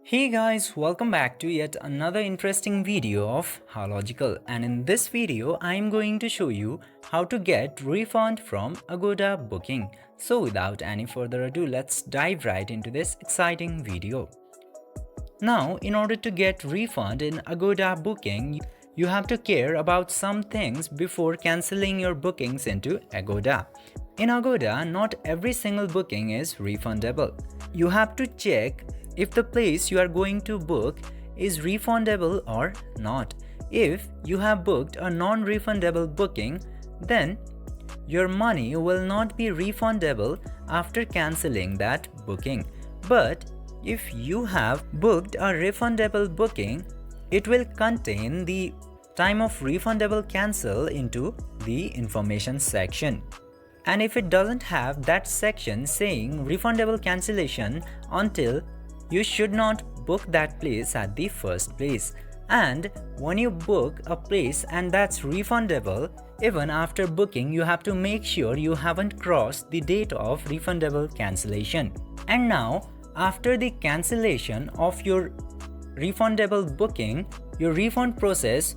Hey guys, welcome back to yet another interesting video of How Logical, and in this video I am going to show you how to get refund from Agoda booking. So without any further ado, let's dive right into this exciting video. Now, in order to get refund in Agoda booking, you have to care about some things before cancelling your bookings into Agoda. In Agoda, not every single booking is refundable. You have to check if the place you are going to book is refundable or not. If you have booked a non-refundable booking, then your money will not be refundable after cancelling that booking. But if you have booked a refundable booking, it will contain the time of refundable cancel into the information section. And if it doesn't have that section saying refundable cancellation until, you should not book that place at the first place. And when you book a place and that's refundable, even after booking you have to make sure you haven't crossed the date of refundable cancellation. And now, after the cancellation of your refundable booking, your refund process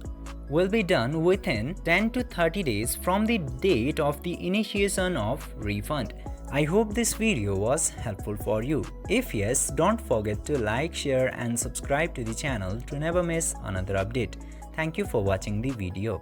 will be done within 10 to 30 days from the date of the initiation of refund. I hope this video was helpful for you. If yes, don't forget to like, share and subscribe to the channel to never miss another update. Thank you for watching the video.